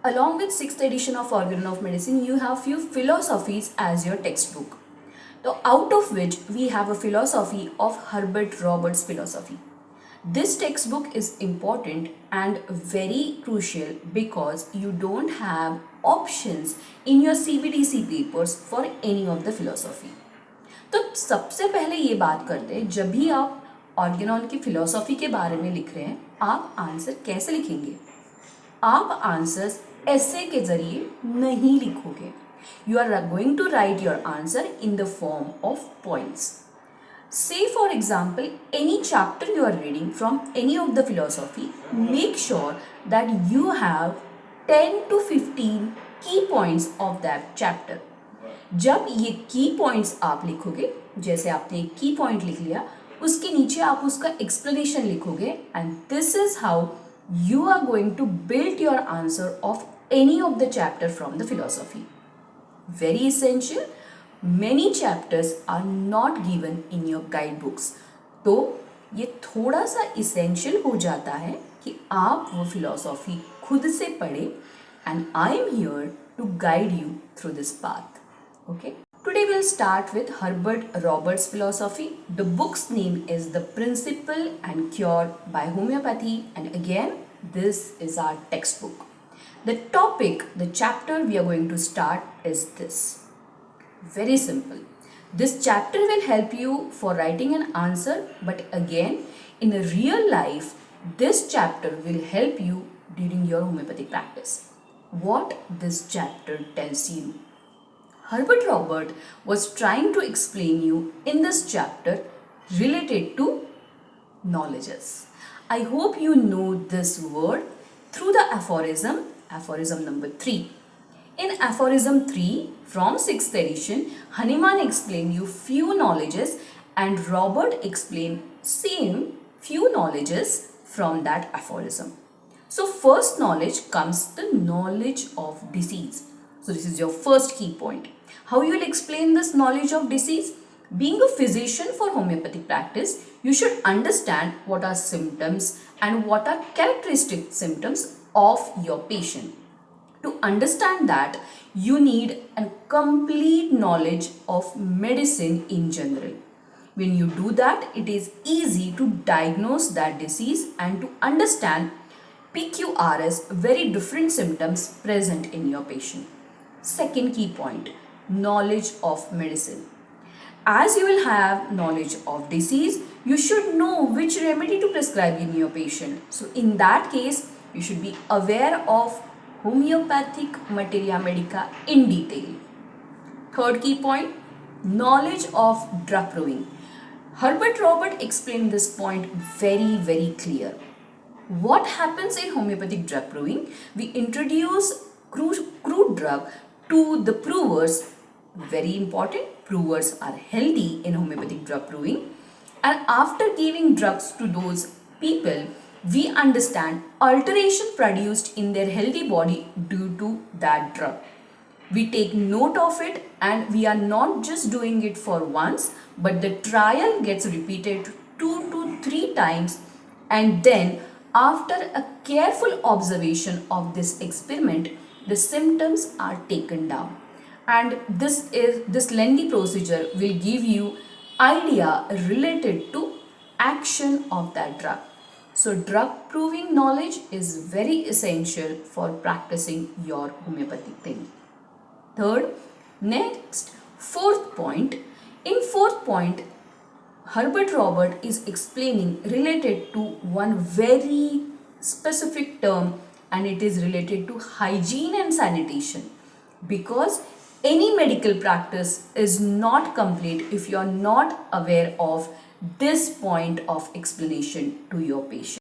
Along with 6th edition of Organon of Medicine, you have few philosophies as your textbook. So out of which we have a philosophy of Herbert Roberts' philosophy. This textbook is important and very crucial because you don't have options in your CBDC papers for any of the philosophy. तो सबसे पहले ये बात करते हैं, जब भी आप ऑर्गेनॉन की फिलॉसफी के बारे में लिख रहे हैं, आप आंसर कैसे लिखेंगे? आप आंसर्स ऐसे के जरिए नहीं लिखोगे. You are going to write your answer in the form of points. Say for example, any chapter you are reading from any of the philosophy, make sure that you have 10 to 15 key points of that chapter. जब ये की points आप लिखोगे, जैसे आपने एक की point लिख लिया, उसके नीचे आप उसका एक्सप्लेनेशन लिखोगे, and this is how you are going to build your answer of any of the chapter from the philosophy. Very essential. Many chapters are not given in your guidebooks. तो ये थोड़ा सा essential हो जाता है कि आप वो philosophy खुद से पढ़ें, and I am here to guide you through this path. Okay. Today we'll start with Herbert Roberts' philosophy. The book's name is The Principle and Cure by Homoeopathy, and again this is our textbook. The topic, the chapter we are going to start is this. Very simple. This chapter will help you for writing an answer, but again in a real life this chapter will help you during your homeopathic practice. What this chapter tells you. Herbert Robert was trying to explain you in this chapter related to knowledges. I hope you know this word through the aphorism number 3. In aphorism 3 from 6th edition, Hahnemann explained you few knowledges and Robert explained same few knowledges from that aphorism. So first knowledge comes the knowledge of disease. So this is your first key point. How you will explain this knowledge of disease? Being a physician for homeopathic practice, you should understand what are symptoms and what are characteristic symptoms of your patient. To understand that, you need a complete knowledge of medicine in general. When you do that, it is easy to diagnose that disease and to understand PQRS, very different symptoms present in your patient. Second key point, knowledge of medicine. As you will have knowledge of disease, you should know which remedy to prescribe in your patient. So in that case, you should be aware of homeopathic materia medica in detail. Third key point, knowledge of drug proving. Herbert Robert explained this point very clear. What happens in homeopathic drug proving? We introduce crude drug to the provers. Very important, provers are healthy in homeopathic drug proving, and after giving drugs to those people, we understand alteration produced in their healthy body due to that drug. We take note of it, and we are not just doing it for once, but the trial gets repeated 2 to 3 times, and then after a careful observation of this experiment, the symptoms are taken down. And this lengthy procedure will give you idea related to action of that drug. So drug proving knowledge is very essential for practicing your homeopathic thing. Third, next, fourth point. In fourth point, Herbert Robert is explaining related to one very specific term, and it is related to hygiene and sanitation, because any medical practice is not complete if you are not aware of this point of explanation to your patient.